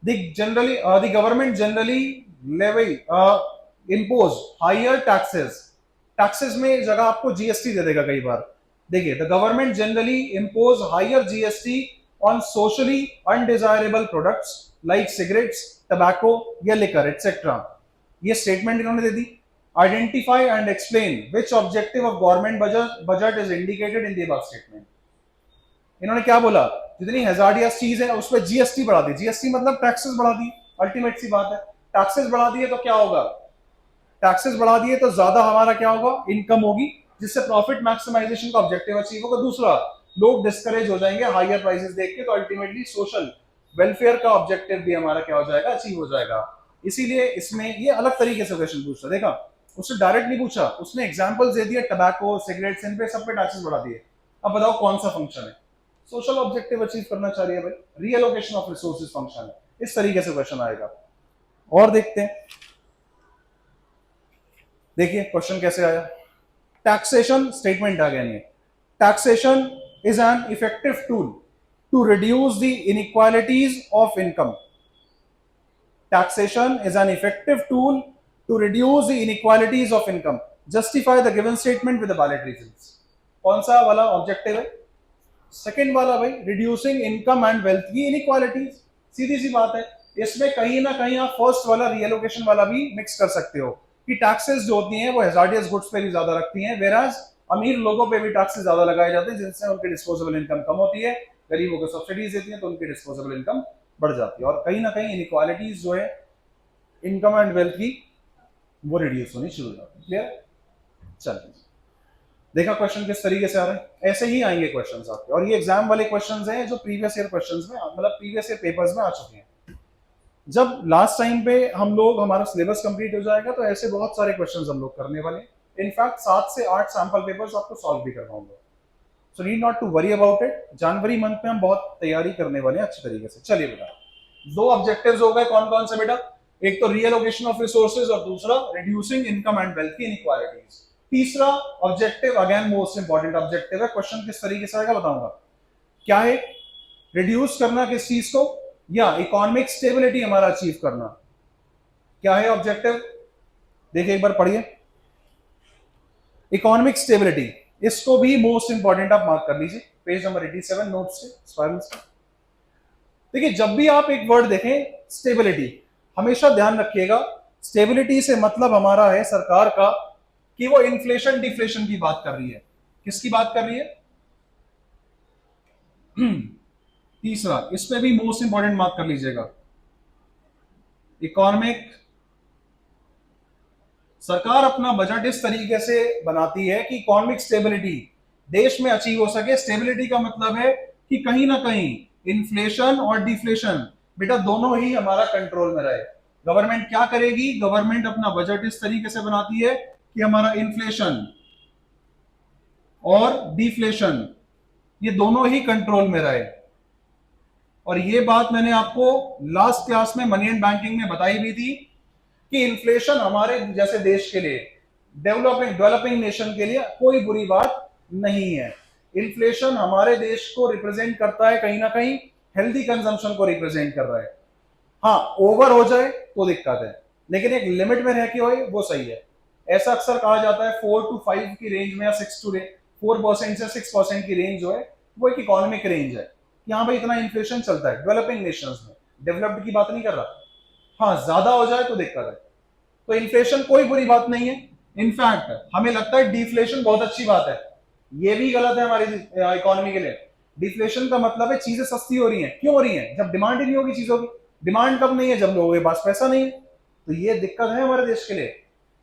the government generally levy impose higher taxes। Taxes में जगह आपको जीएसटी दे देगा कई बार। देखिए, the government generally impose higher GST on socially undesirable products like cigarettes, tobacco या लिकर एटसेट्रा। ये स्टेटमेंट इन्होंने दे दी। Identify and explain which objective of government budget is indicated in the above statement. इन्होंने क्या बोला, जितनी हजार्डियस चीज है उस पर जीएसटी बढ़ा दी। जीएसटी मतलब टैक्सेस बढ़ा दी, अल्टीमेट सी बात है। टैक्सेस बढ़ा दिए तो क्या होगा, टैक्सेस बढ़ा दिए तो ज्यादा हमारा क्या होगा, इनकम होगी, जिससे प्रॉफिट मैक्सिमाइजेशन का ऑब्जेक्टिव अचीव होगा। दूसरा, लोग डिस्करेज हो जाएंगे हायर प्राइसेस देख के, तो अल्टीमेटली सोशल वेलफेयर का ऑब्जेक्टिव भी हमारा क्या हो जाएगा, अचीव हो जाएगा। इसीलिए इसमें ये अलग तरीके से क्वेश्चन पूछता, देखा उसने डायरेक्ट नहीं पूछा, उसने एग्जांपल्स दे दिए, टबैको, सिगरेट्स, इन पे सब पे टैक्सेस बढ़ा दिए। अब बताओ कौन सा फंक्शन है, सोशल ऑब्जेक्टिव अचीव करना चाह रही है भाई, रीएलोकेशन ऑफ रिसोर्सेज फंक्शन है। इस तरीके से क्वेश्चन आएगा। और देखते हैं, देखिए क्वेश्चन कैसे आया। टैक्सेशन स्टेटमेंट आ गया नहीं, taxation is an effective tool to reduce the inequalities of income. Taxation is an effective tool to reduce the inequalities of income. Justify the given statement with valid reasons. कौन सा वाला ऑब्जेक्टिव है, सेकेंड वाला भाई, रिड्यूसिंग इनकम एंड वेल्थ की इनइक्वालिटीज। सीधी सी बात है, इसमें कहीं ना कहीं आप फर्स्ट वाला रीएलोकेशन वाला भी मिक्स कर सकते हो, कि टैक्सेस जो होती हैं वो हैजार्डियस गुड्स पे भी ज्यादा रखती हैं, वेराज अमीर लोगों पे भी टैक्सेस ज्यादा लगाए जाते हैं, जिनसे उनकी डिस्पोजेबल इनकम कम होती है। गरीबों को सब्सिडीज देती हैं तो उनकी डिस्पोजेबल इनकम बढ़ जाती है, और कहीं ना कहीं इनइक्वालिटीज जो है इनकम एंड वेल्थ की वो रिड्यूस होनी शुरू हो जाती है। क्लियर? चलिए, देखा क्वेश्चन किस तरीके से आ रहे हैं, ऐसे ही आएंगे क्वेश्चंस आपके। और ये एग्जाम वाले क्वेश्चंस हैं जो प्रीवियस ईयर क्वेश्चंस में, मतलब प्रीवियस ईयर पेपर्स में आ चुके हैं। जब लास्ट टाइम पे हम लोग, हमारा सिलेबस कंप्लीट हो जाएगा, तो ऐसे बहुत सारे क्वेश्चंस हम लोग करने वाले हैं। इनफैक्ट 7 से 8 सैंपल पेपर्स आपको सॉल्व भी करवाऊंगा, so need not to worry about it. जनवरी मंथ में हम बहुत तैयारी करने वाले हैं अच्छे तरीके से। चलिए बेटा, 2 ऑब्जेक्टिव्स हो गए, कौन कौन से बेटा, एक तो रीएलोकेशन ऑफ रिसोर्सेज और दूसरा रिड्यूसिंग इनकम एंड वेल्थ की इनइक्वालिटीज। तीसरा objective, again most important objective है, क्वेश्चन किस तरीके से आएगा बताऊंगा। क्या है, रिड्यूस करना किस चीज को, या इकोनॉमिक स्टेबिलिटी हमारा अचीव करना। क्या है ऑब्जेक्टिव, देखिए एक बार पढ़िए, इकोनॉमिक स्टेबिलिटी। इसको भी मोस्ट इंपॉर्टेंट आप मार्क कर लीजिए, पेज नंबर 87 नोट्स से स्पाइरल से। देखिए जब भी आप एक वर्ड देखें स्टेबिलिटी, हमेशा ध्यान रखिएगा स्टेबिलिटी से मतलब हमारा है सरकार का कि वो इन्फ्लेशन डिफ्लेशन की बात कर रही है। किसकी बात कर रही है? तीसरा, इस पे भी मोस्ट इंपॉर्टेंट मार्क कर लीजिएगा, इकोनॉमिक। सरकार अपना बजट इस तरीके से बनाती है कि इकोनॉमिक स्टेबिलिटी देश में अचीव हो सके। स्टेबिलिटी का मतलब है कि कहीं ना कहीं इन्फ्लेशन और डिफ्लेशन बेटा दोनों ही हमारा कंट्रोल में रहे। गवर्नमेंट क्या करेगी? गवर्नमेंट अपना बजट इस तरीके से बनाती है कि हमारा इन्फ्लेशन और डिफ्लेशन ये दोनों ही कंट्रोल में रहे। और ये बात मैंने आपको लास्ट क्लास में मनी एंड बैंकिंग में बताई भी थी कि इन्फ्लेशन हमारे जैसे देश के लिए, डेवलपिंग नेशन के लिए कोई बुरी बात नहीं है। इन्फ्लेशन हमारे देश को रिप्रेजेंट करता है, कहीं ना कहीं हेल्दी कंजम्पशन को रिप्रेजेंट कर रहा है। हाँ, ओवर हो जाए तो दिक्कत है, लेकिन एक लिमिट में रह के होए वो सही है। ऐसा अक्सर कहा जाता है 4 to 5 की रेंज में या 4% से 6% की रेंज जो है वो एक इकोनॉमिक रेंज है। यहाँ भाई इतना इन्फ्लेशन चलता है डेवलपिंग नेशंस में, डेवलप्ड की बात नहीं कर रहा। हाँ, ज्यादा हो जाए तो दिक्कत है। तो इन्फ्लेशन कोई बुरी बात नहीं है, इनफैक्ट हमें लगता है डिफ्लेशन बहुत अच्छी बात है। ये भी गलत है हमारी इकोनॉमी के लिए। डिफ्लेशन का मतलब है चीजें सस्ती हो रही हैं। क्यों हो रही हैं? जब डिमांड ही नहीं होगी चीजों की। डिमांड कब नहीं है? जब लोगों के पास पैसा नहीं है। तो ये दिक्कत है हमारे देश के लिए।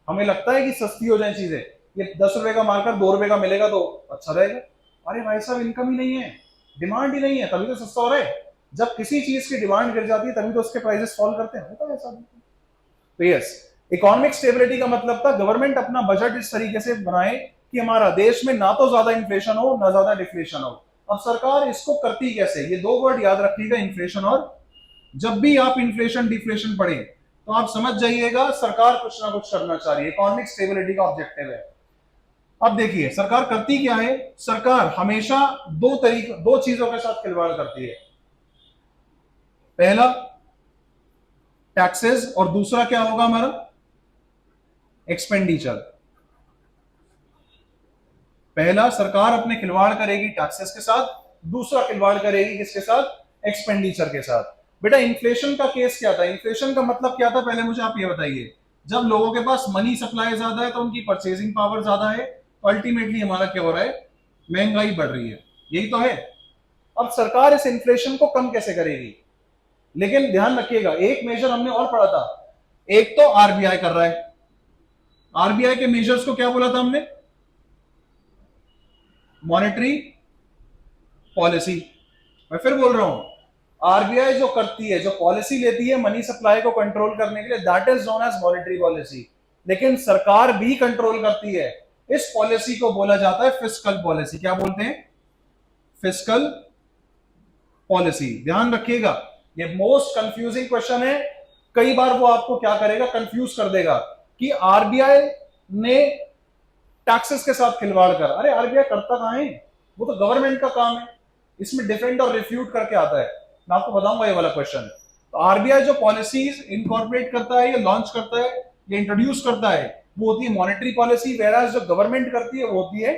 हमें लगता है कि सस्ती हो जाए चीजें, ये 10 रुपए का मार्कर 2 रुपए का मिलेगा तो अच्छा रहेगा। अरे भाई साहब, इनकम ही नहीं है, डिमांड ही नहीं है, तभी तो सस्ता हो रहा है। जब किसी चीज की डिमांड गिर जाती है तभी तो उसके प्राइसेस फॉल करते हैं। होता है ऐसा। तो यस, इकोनॉमिक स्टेबिलिटी का मतलब था गवर्नमेंट अपना बजट इस तरीके से बनाए कि हमारा देश में ना तो ज्यादा इन्फ्लेशन हो ना ज्यादा डिफ्लेशन हो। अब सरकार इसको करती कैसे? ये दो वर्ड याद रखिएगा, इन्फ्लेशन और। जब भी आप इन्फ्लेशन डिफ्लेशन पढ़े तो आप समझ जाइएगा सरकार कुछ ना कुछ करना चाह रही है, इकोनॉमिक स्टेबिलिटी का ऑब्जेक्टिव है। अब देखिए सरकार करती क्या है। सरकार हमेशा दो चीजों के साथ खिलवाड़ करती है। पहला टैक्सेस और दूसरा क्या होगा हमारा? एक्सपेंडिचर। पहला सरकार अपने खिलवाड़ करेगी टैक्सेस के साथ, दूसरा खिलवाड़ करेगी किसके साथ? एक्सपेंडिचर के साथ। बेटा इन्फ्लेशन का केस क्या था? इन्फ्लेशन का मतलब क्या था पहले मुझे आप ये बताइए। जब लोगों के पास मनी सप्लाई ज्यादा है तो उनकी परचेजिंग पावर ज्यादा है, तो अल्टीमेटली हमारा क्या हो रहा है? महंगाई बढ़ रही है। यही तो है। अब सरकार इस इन्फ्लेशन को कम कैसे करेगी? लेकिन ध्यान रखिएगा एक मेजर हमने और पढ़ा था। एक तो आरबीआई कर रहा है। आरबीआई के मेजर्स को क्या बोला था हमने? Monetary policy. मैं फिर बोल रहा हूं, आरबीआई जो करती है, जो पॉलिसी लेती है मनी सप्लाई को कंट्रोल करने के लिए, that is known as monetary policy. लेकिन सरकार भी कंट्रोल करती है। इस पॉलिसी को बोला जाता है फिस्कल पॉलिसी। क्या बोलते हैं? Fiscal policy. ध्यान रखिएगा, ये मोस्ट कंफ्यूजिंग क्वेश्चन है। कई बार वो आपको क्या करेगा? कंफ्यूज कर देगा कि आरबीआई ने टैक्सेस के साथ खिलवाड़ कर। अरे आरबीआई करता कहां है? वो तो गवर्नमेंट का काम है। इसमें डिफेंड और रिफ्यूट करके आता है। मैं आपको बताऊंगा ये वाला क्वेश्चन। तो आरबीआई जो पॉलिसीज इनकॉर्पोरेट करता है या लॉन्च करता है या इंट्रोड्यूस करता है वो होती है मॉनेटरी पॉलिसी, वेराज जो गवर्नमेंट करती है वो होती है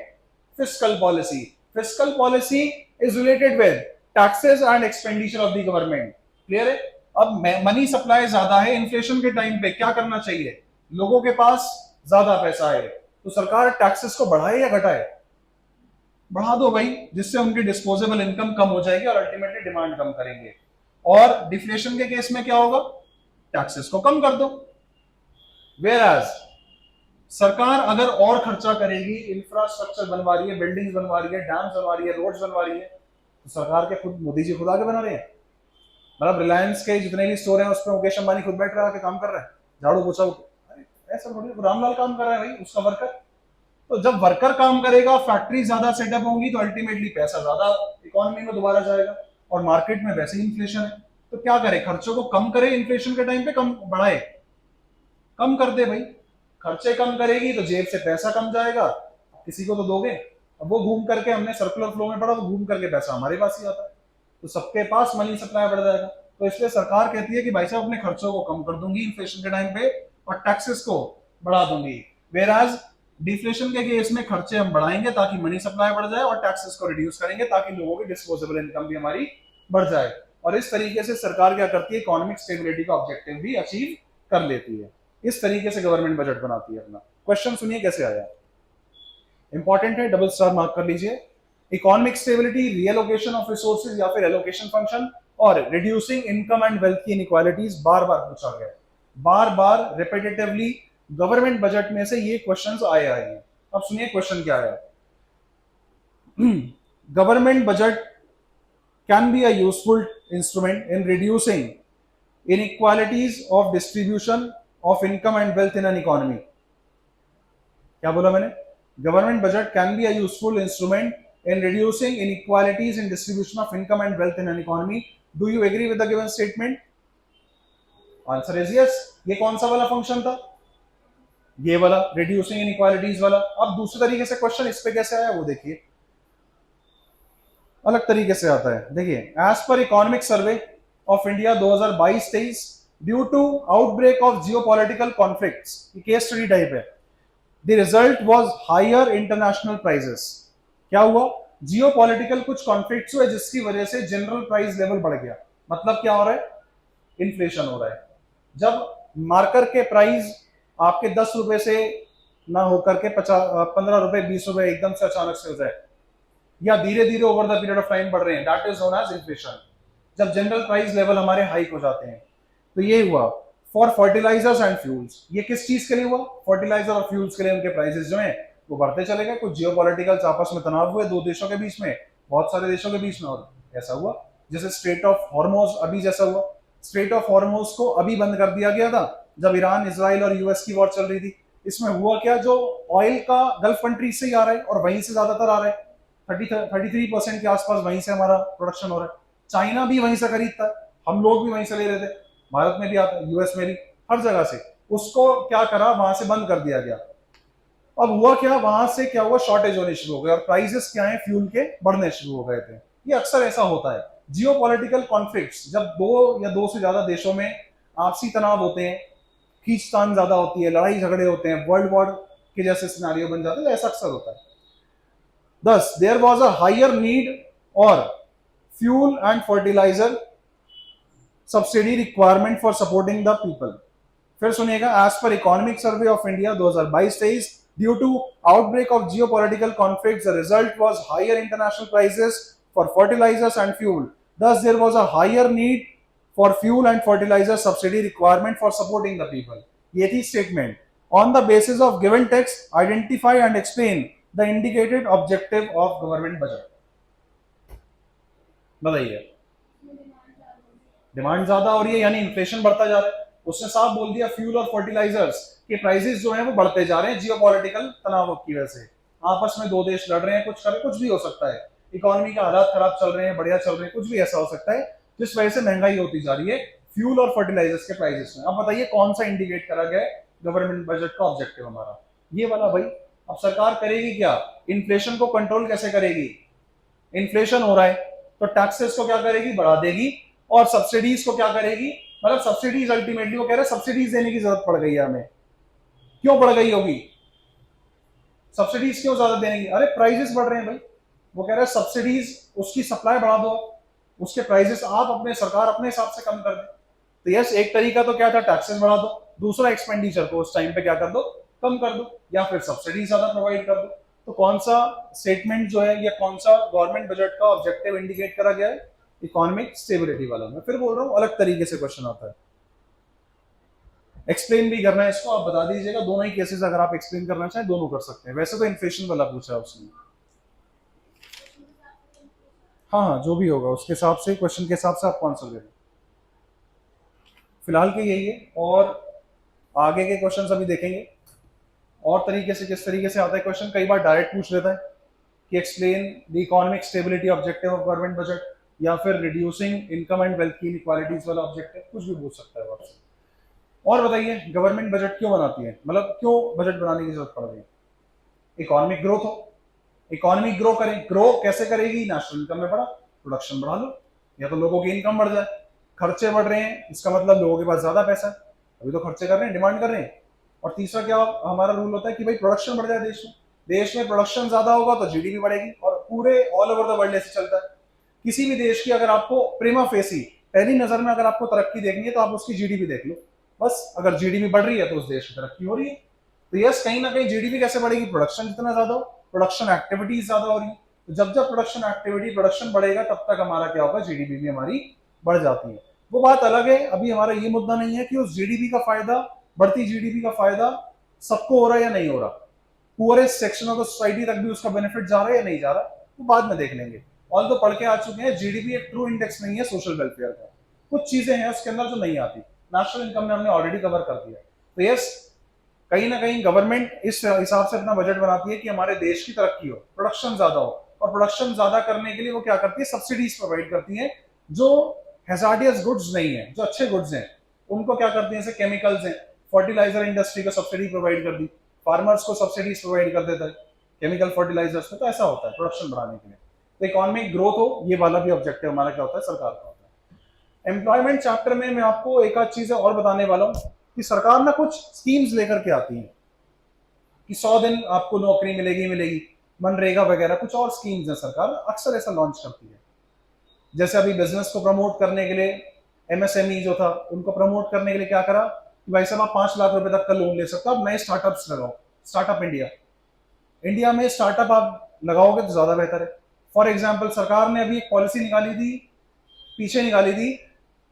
fiscal policy. Fiscal policy is related with taxes and expenditure of the government. Clear है? अब मनी सप्लाई ज्यादा है, इन्फ्लेशन के टाइम पे क्या करना चाहिए? लोगों के पास ज्यादा पैसा है तो सरकार टैक्सेस को बढ़ाए या घटाए? बढ़ा दो भाई, जिससे उनकी डिस्पोजेबल इनकम कम हो जाएगी और अल्टीमेटली डिमांड कम करेंगे। और डिफ्लेशन के केस में क्या होगा? टैक्सेस को कम कर दो। वेयर सरकार अगर और खर्चा करेगी, इंफ्रास्ट्रक्चर बनवा रही है, बिल्डिंग्स बनवा रही है, डैम्स बनवा रही है, रोड्स बनवा रही है, तो सरकार के खुद मोदी जी खुद आगे बना रहे हैं। मतलब रिलायंस के जितने भी स्टोर हैं उस पर मुकेश अंबानी खुद बैठ रहा है, काम कर रहा है, झाड़ू पोछा। ऐसा थोड़ी, रामलाल काम कर रहा है भाई, उसका वर्कर। तो जब वर्कर काम करेगा, फैक्ट्री ज्यादा सेटअप होंगी तो अल्टीमेटली पैसा ज्यादा इकोनॉमी में दोबारा जाएगा और मार्केट में वैसे ही इन्फ्लेशन है। तो क्या करे? खर्चों को कम करे, इन्फ्लेशन के टाइम पे कम बढ़ाए? कम कर दे भाई। खर्चे कम करेगी तो जेब से पैसा कम जाएगा, किसी को तो दोगे। अब वो घूम करके, हमने सर्कुलर फ्लो में पढ़ा, वो घूम करके पैसा हमारे पास ही आता है, तो सबके पास मनी सप्लाई बढ़ जाएगा। तो इसलिए सरकार कहती है कि भाई साहब अपने खर्चों को कम कर दूंगी इन्फ्लेशन के टाइम पे और टैक्सेस को बढ़ा दूंगी। वेराज डिफ्लेशन के केस में खर्चे हम बढ़ाएंगे ताकि मनी सप्लाई बढ़ जाए, और टैक्सेस को रिड्यूस करेंगे ताकि लोगों की डिस्पोजेबल इनकम भी हमारी बढ़ जाए। और इस तरीके से सरकार क्या करती है, इकोनॉमिक स्टेबिलिटी का ऑब्जेक्टिव भी अचीव कर लेती है। इस तरीके से गवर्नमेंट बजट बनाती है अपना। क्वेश्चन सुनिए कैसे आया, इंपॉर्टेंट है, डबल स्टार मार्क कर लीजिए। Economic stability, reallocation of resources या फिर एलोकेशन फंक्शन, और रिड्यूसिंग इनकम एंड वेल्थ की इनइक्वालिटीज बार बार पूछा गया, बार बार रिपीटेटिवली गवर्नमेंट बजट में से ये क्वेश्चंस आए हैं। अब सुनिए क्वेश्चन क्या आया। Government budget can be a useful instrument in reducing inequalities of distribution of income and wealth in an economy. क्या बोला मैंने, government budget can be a useful instrument in reducing inequalities in distribution of income and wealth in an economy. Do you agree with the given statement? Answer is yes. ये कौन सा वाला फंक्शन था, ये वाला reducing inequalities वाला। अब दूसरे तरीके से क्वेश्चन इस पे कैसे आया वो देखिए, अलग तरीके से आता है। देखिए, एज पर economic survey of India 2022-23 due to outbreak of geopolitical conflicts, ये केस स्टडी टाइप है, the result was higher international prices. क्या हुआ, जियोपॉलिटिकल कुछ कॉन्फ्लिक्ट्स हुए जिसकी वजह से जनरल प्राइस लेवल बढ़ गया। मतलब क्या हो रहा है, इन्फ्लेशन हो रहा है। जब मार्कर के प्राइस आपके 10 रुपए से ना होकर के 15 रुपए 20 रुपए एकदम से अचानक से हो जाए, या धीरे धीरे over the period of time बढ़ रहे हैं, that is known as inflation. जब जनरल प्राइस लेवल हमारे हाइक हो जाते हैं, तो ये हुआ फॉर फर्टिलाइजर्स एंड फ्यूल्स। ये किस चीज के लिए हुआ, फर्टिलाइजर और फ्यूल्स के लिए उनके प्राइसेस जो है वो बढ़ते चले गए। कुछ जियोपॉलिटिकल आपस में तनाव हुए दो देशों के बीच में, बहुत सारे देशों के बीच में, और ऐसा हुआ जैसे स्ट्रेट ऑफ हॉर्मोज अभी जैसा हुआ। स्ट्रेट ऑफ हॉर्मोज को अभी बंद कर दिया गया था जब ईरान, इजराइल और यूएस की वॉर चल रही थी। इसमें हुआ क्या, जो ऑयल का गल्फ कंट्री से ही आ रहा है और वहीं से ज्यादातर आ रहा है, 33% के आसपास वहीं से हमारा प्रोडक्शन हो रहा है। चाइना भी वहीं से खरीदता है, हम लोग भी वहीं से ले रहे थे, भारत में भी आता है, यूएस में भी, हर जगह से। उसको क्या करा, वहां से बंद कर दिया गया। अब हुआ क्या, वहां से क्या हुआ, शॉर्टेज होने शुरू हो गए और प्राइसेस क्या है, फ्यूल के बढ़ने शुरू हो गए थे। ये अक्सर ऐसा होता है, जियोपॉलिटिकल कॉन्फ्लिक्ट्स, जब दो या दो से ज्यादा देशों में आपसी तनाव होते हैं, खींचतान ज्यादा होती है, लड़ाई झगड़े होते हैं, वर्ल्ड वॉर के जैसे सिनेरियो बन जाते हैं, ऐसा अक्सर होता है। Thus, there was a higher need or fuel and fertilizer subsidy requirement for supporting the people. फिर सुनिएगा, as per Economic Survey of India 2022-23, due to outbreak of geopolitical conflicts, the result was higher international prices for fertilizers and fuel. Thus, there was a higher need for fuel and fertilizer subsidy requirement for supporting the people. ये थी statement. On the basis of given text, identify and explain the indicated objective of government budget. बताइए, डिमांड ज्यादा हो रही है यानी इन्फ्लेशन बढ़ता जा रहा है। उसने साफ बोल दिया फ्यूल और फर्टिलाइजर्स के प्राइसेस जो हैं वो बढ़ते जा रहे हैं जियोपॉलिटिकल तनाव की वजह से। आपस में दो देश लड़ रहे हैं, कुछ कुछ भी हो सकता है, इकोनॉमी का हालात खराब चल रहे हैं, बढ़िया चल रहे हैं, कुछ भी ऐसा हो सकता है जिस वजह से महंगाई होती जा रही है फ्यूल और फर्टिलाइजर्स के प्राइसेस में। अब बताइए कौन सा इंडिकेट करा गया है गवर्नमेंट बजट का ऑब्जेक्टिव हमारा, ये वाला भाई। अब सरकार करेगी क्या, इन्फ्लेशन को कंट्रोल कैसे करेगी, इन्फ्लेशन हो रहा है तो टैक्सेस को क्या करेगी, बढ़ा देगी, और सब्सिडीज को क्या करेगी, मतलब सब्सिडीज अल्टीमेटली वो कह रहे हैं सब्सिडीज देने की जरूरत पड़ गई है हमें। क्यों पड़ गई होगी, सब्सिडीज क्यों ज्यादा देने की, अरे प्राइसेस बढ़ रहे हैं भाई, वो कह रहे हैं सब्सिडीज उसकी सप्लाई बढ़ा दो, उसके प्राइसेस आप अपने सरकार अपने हिसाब से कम कर दे। तो यस, एक तरीका तो क्या था, टैक्सेस बढ़ा दो, दूसरा एक्सपेंडिचर को उस टाइम पे क्या कर दो, कम कर दो, या फिर सब्सिडी ज्यादा प्रोवाइड कर दो। तो कौन सा स्टेटमेंट जो है या कौन सा गवर्नमेंट बजट का ऑब्जेक्टिव इंडिकेट करा गया है, इकोनॉमिक स्टेबिलिटी वाला। मैं फिर बोल रहा हूँ अलग तरीके से क्वेश्चन आता है, एक्सप्लेन भी करना है इसको, आप बता दीजिएगा। दोनों ही केसेस अगर आप एक्सप्लेन करना चाहें दोनों कर सकते हैं, वैसे तो इन्फ्लेशन वाला पूछा है उसने। हाँ हाँ, जो भी होगा उसके हिसाब से, क्वेश्चन के हिसाब से आपको आंसर देना। फिलहाल के यही है, और आगे के क्वेश्चन अभी देखेंगे और तरीके से, किस तरीके से आता है क्वेश्चन। कई बार डायरेक्ट पूछ लेता है कि explain the economic stability objective of government budget, या फिर रिड्यूसिंग इनकम एंड वेल्थ की इनइक्वालिटीज वाला ऑब्जेक्टिव, कुछ भी पूछ सकता है आपसे। और बताइए गवर्नमेंट बजट क्यों बनाती है, मतलब क्यों बजट बनाने की जरूरत पड़ रही है, इकोनॉमिक ग्रोथ हो, इकोनॉमिक ग्रो करें, ग्रो कैसे करेगी, नेशनल इनकम में बढ़ा, प्रोडक्शन बढ़ा लो, या तो लोगों की इनकम बढ़ जाए। खर्चे बढ़ रहे हैं, इसका मतलब लोगों के पास ज्यादा पैसा है, अभी तो खर्चे कर रहे हैं, डिमांड कर रहे हैं, और तीसरा क्या हमारा रूल होता है कि भाई प्रोडक्शन बढ़ जाए देश में प्रोडक्शन ज्यादा होगा तो जीडीपी बढ़ेगी, और पूरे ऑल ओवर द वर्ल्ड ऐसे चलता है। किसी भी देश की अगर आपको प्रीमा फेसी पहली नजर में अगर आपको तरक्की देखनी है तो आप उसकी जीडीपी देख लो, बस अगर जीडीपी बढ़ रही है तो उस देश की तरक्की हो रही है। तो यस, कहीं ना कहीं जीडीपी कैसे बढ़ेगी, प्रोडक्शन जितना ज्यादा हो, प्रोडक्शन एक्टिविटीज ज्यादा हो रही है, तो जब जब प्रोडक्शन बढ़ेगा तब तक हमारा क्या होगा, जीडीपी भी हमारी बढ़ जाती है। वो बात अलग है, अभी हमारा ये मुद्दा नहीं है कि उस जीडीपी का फायदा, बढ़ती जीडीपी का फायदा सबको हो रहा है या नहीं हो रहा, poorest section of the society तक भी उसका बेनिफिट जा रहा है या नहीं जा रहा, वो बाद में देख लेंगे। ऑल तो पढ़ के आ चुके हैं, जीडीपी एक ट्रू इंडेक्स नहीं है सोशल वेलफेयर का, कुछ चीजें हैं उसके अंदर जो नहीं आती। नेशनल इनकम में हमने ऑलरेडी कवर कर दिया। तो यस, कहीं ना कहीं गवर्नमेंट इस हिसाब से अपना बजट बनाती है कि हमारे देश की तरक्की हो, प्रोडक्शन ज्यादा हो, और प्रोडक्शन ज्यादा करने के लिए वो क्या करती है, सब्सिडीज प्रोवाइड करती है। जो हैजार्डियस गुड्स नहीं है, जो अच्छे गुड्स हैं, उनको क्या करती है, जैसे केमिकल्स हैं, फर्टिलाइजर इंडस्ट्री को सब्सिडी प्रोवाइड कर दी, फार्मर्स को सब्सिडीज प्रोवाइड कर देता है केमिकल फर्टिलाइजर्स में। तो ऐसा होता है प्रोडक्शन बढ़ाने के लिए, तो इकोनॉमिक ग्रोथ हो, ये वाला भी ऑब्जेक्टिव हमारा क्या होता है, सरकार का होता है। एम्प्लॉयमेंट चैप्टर में मैं आपको एक आध चीजें और बताने वाला हूँ कि सरकार ना कुछ स्कीम्स लेकर के आती है कि 100 दिन आपको नौकरी मिलेगी, मनरेगा वगैरह कुछ और स्कीम्स है, सरकार अक्सर ऐसा लॉन्च करती है। जैसे अभी बिजनेस को प्रमोट करने के लिए एमएसएमई जो था उनको प्रमोट करने के लिए क्या करा कि भाई साहब आप 5 लाख रुपए तक का लोन ले सकते हो, आप नए स्टार्टअप्स लगाओ, स्टार्टअप इंडिया में स्टार्टअप आप लगाओगे तो ज्यादा बेहतर है। फॉर एग्जाम्पल सरकार ने अभी एक पॉलिसी निकाली थी,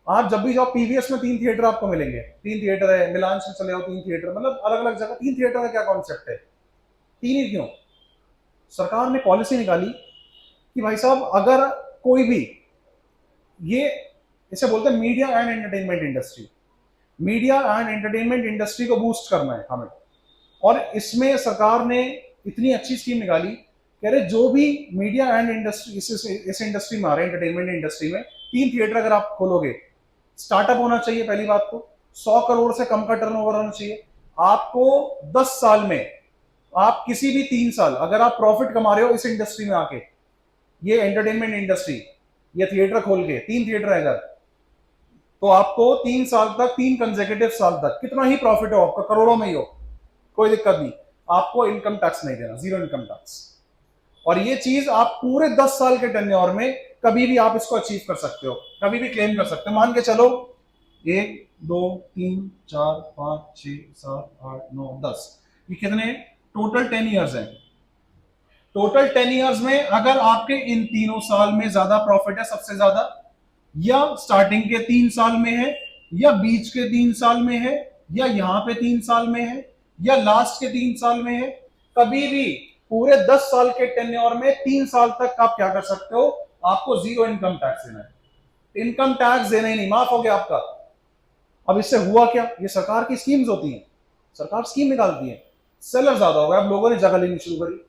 आप जब भी जाओ पीवीएस में 3 थिएटर आपको मिलेंगे, 3 थिएटर है, मिलान से चले जाओ 3 थिएटर, मतलब अलग अलग जगह 3 थिएटर का क्या कॉन्सेप्ट है, 3 ही क्यों, सरकार ने पॉलिसी निकाली कि भाई साहब अगर कोई भी, ये इसे बोलते हैं मीडिया एंड एंटरटेनमेंट इंडस्ट्री को बूस्ट करना है हमें, और इसमें सरकार ने इतनी अच्छी स्कीम निकाली, कह रहे जो भी मीडिया एंड इंडस्ट्री इस इंडस्ट्री में आ रहे हैं, एंटरटेनमेंट इंडस्ट्री में 3 थिएटर अगर आप खोलोगे, स्टार्टअप होना चाहिए पहली बात, तो 100 करोड़ से कम का टर्नओवर होना चाहिए, आपको 10 साल में, आप किसी भी 3 साल अगर आप प्रॉफिट कमा रहे हो इस इंडस्ट्री में आके, ये एंटरटेनमेंट इंडस्ट्री, ये थिएटर खोल के 3 थिएटर है अगर, तो आपको 3 साल तक, 3 कंसेक्यूटिव साल तक कितना ही प्रॉफिट हो आपका, करोड़ों में ही हो, कोई दिक्कत नहीं, आपको इनकम टैक्स नहीं देना, 0 इनकम टैक्स। और ये चीज आप पूरे 10 साल के टेन्योर में कभी भी आप इसको अचीव कर सकते हो, कभी भी क्लेम कर सकते हो। मान के चलो 1 2 3 4 5 6 7 8 9 10, ये कितने टोटल 10 ईयर्स हैं। टोटल 10 ईयर्स में अगर आपके इन तीनों साल में ज्यादा प्रॉफिट है सबसे ज्यादा, या स्टार्टिंग के 3 साल में है, या बीच के 3 साल में है, या यहां पे 3 साल में है, या लास्ट के 3 साल में है, कभी भी पूरे 10 साल के टेन्योर में 3 साल तक आप क्या कर सकते हो, आपको 0 इनकम टैक्स देना है, इनकम टैक्स देना ही नहीं, माफ हो गया आपका। अब इससे हुआ क्या, ये सरकार की स्कीम्स होती हैं, सरकार स्कीम निकालती है, सेलर ज्यादा हो गया, अब लोगों ने जगह लेनी शुरू करी,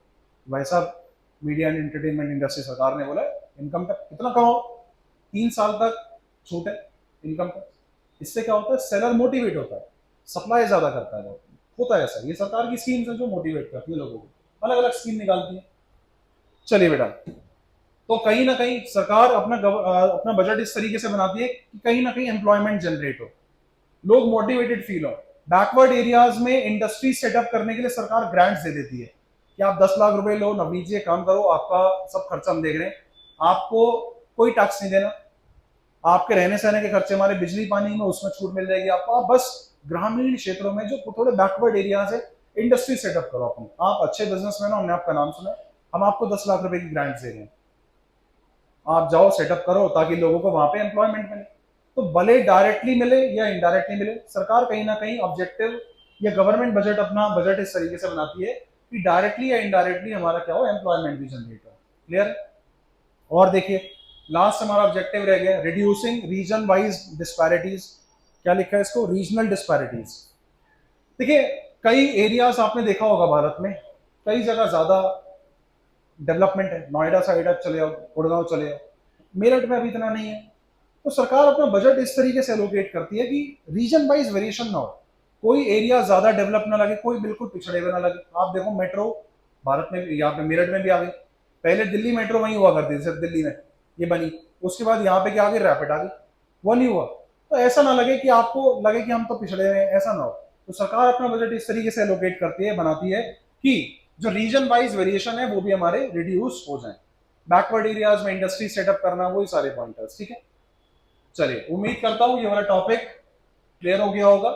भाई साहब मीडिया एंड एंटरटेनमेंट इंडस्ट्री, सरकार ने बोला इनकम टैक्स कितना कमाओ, 3 साल तक छूट है इनकम टैक्स। इससे क्या होता है, सेलर मोटिवेट होता है, सप्लाई ज्यादा करता है, होता है ऐसा, ये सरकार की स्कीम्स है जो मोटिवेट करती है लोगों को, अलग अलग स्कीम निकालती है। चलिए बेटा, तो कहीं ना कहीं सरकार अपना बजट इस तरीके से बनाती है कि कहीं ना कहीं एम्प्लॉयमेंट जनरेट हो, लोग मोटिवेटेड फील हो। बैकवर्ड एरियाज में इंडस्ट्री सेटअप करने के लिए सरकार ग्रांट्स दे देती है कि आप 10 लाख रुपए लो, नवनीत जी काम करो, आपका सब खर्चा हम देख रहे हैं, आपको कोई टैक्स नहीं देना, आपके रहने सहने के खर्चे, हमारे बिजली पानी में उसमें छूट मिल जाएगी आपको, आप बस ग्रामीण क्षेत्रों में जो थोड़े बैकवर्ड एरियाज है इंडस्ट्री सेटअप करो अपनी, आप अच्छे बिजनेसमैन हो, हमने आपका नाम सुना, हम आपको 10 लाख रुपए की ग्रांट दे रहे हैं, आप जाओ सेटअप करो ताकि लोगों को वहां पे एम्प्लॉयमेंट मिले। तो भले डायरेक्टली मिले या इनडायरेक्टली मिले, सरकार कहीं ना कहीं ऑब्जेक्टिव, या गवर्नमेंट बजट अपना बजट इस तरीके से बनाती है कि डायरेक्टली या इनडायरेक्टली हमारा क्या हो, एम्प्लॉयमेंट भी जनरेट हो। क्लियर? और देखिए लास्ट हमारा ऑब्जेक्टिव रह गया रिड्यूसिंग रीजन वाइज डिस्पैरिटीज। क्या लिखा है इसको, रीजनल डिस्पैरिटीज। देखिए कई एरियाज आपने देखा होगा भारत में, कई जगह ज्यादा डेवलपमेंट है, नोएडा साइड आप चले जाओ, गुड़गांव चले जाओ, मेरठ में अभी इतना नहीं है, तो सरकार अपना बजट इस तरीके से एलोकेट करती है कि रीजन वाइज वेरिएशन ना हो, कोई एरिया ज्यादा डेवलप ना लगे, कोई बिल्कुल पिछड़े हुए ना लगे। आप देखो मेट्रो भारत में यहाँ पे मेरठ में भी आ गई, पहले दिल्ली मेट्रो वहीं हुआ करती थी, सिर्फ दिल्ली में ये बनी, उसके बाद यहाँ पे क्या आ गई, रैपिड आ गई, वो नहीं हुआ। तो ऐसा ना लगे कि आपको लगे कि हम तो पिछड़े हुए हैं, ऐसा ना हो। तो सरकार अपना बजट इस तरीके से एलोकेट करती है, बनाती है कि जो रीजन वाइज वेरिएशन है वो भी हमारे रिड्यूस हो जाए। बैकवर्ड एरियाज में इंडस्ट्री सेटअप करना, वही सारे पॉइंटर्स, ठीक है। चलिए, उम्मीद करता हूं ये वाला टॉपिक क्लियर हो गया होगा।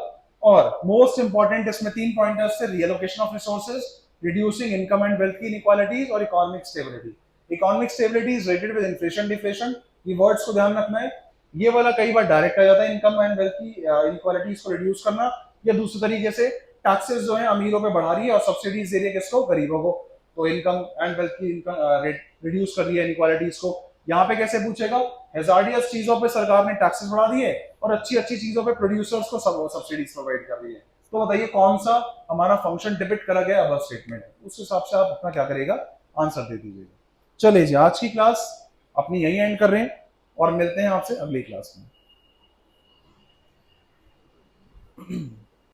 और मोस्ट इंपॉर्टेंट इसमें 3 पॉइंटर्स थे, reallocation of resources, reducing income and wealth की इनइक्वालिटीज और economic stability. Economic stability is related with inflation deflation, ये वर्ड्स को ध्यान रखना है। ये वाला कई बार डायरेक्ट आ जाता है, इनकम एंड वेल्थ की इनइक्वालिटीज को रिड्यूस करना, या दूसरे तरीके से टैक्सेस जो है अमीरों पे बढ़ा रही है और सब्सिडीज दे रही है किसको, गरीबों को, तो इनकम एंड वेल्थ की इनकम रेट रिड्यूस कर रही है, इनइक्वालिटीज को। यहाँ पे कैसे पूछेगा, हैजार्डियस चीजों पे सरकार ने टैक्सेस बढ़ा दिए और अच्छी अच्छी चीजों पे प्रोड्यूसर्स को सब्सिडीज प्रोवाइड कर रही है, तो बताइए कौन सा हमारा फंक्शन डिपिक्ट करा गया अब स्टेटमेंट, उस हिसाब से आप अपना क्या करेगा, आंसर दे दीजिएगा। चलिए जी, आज की क्लास अपनी यही एंड कर रहे हैं और मिलते हैं आपसे अगली क्लास में।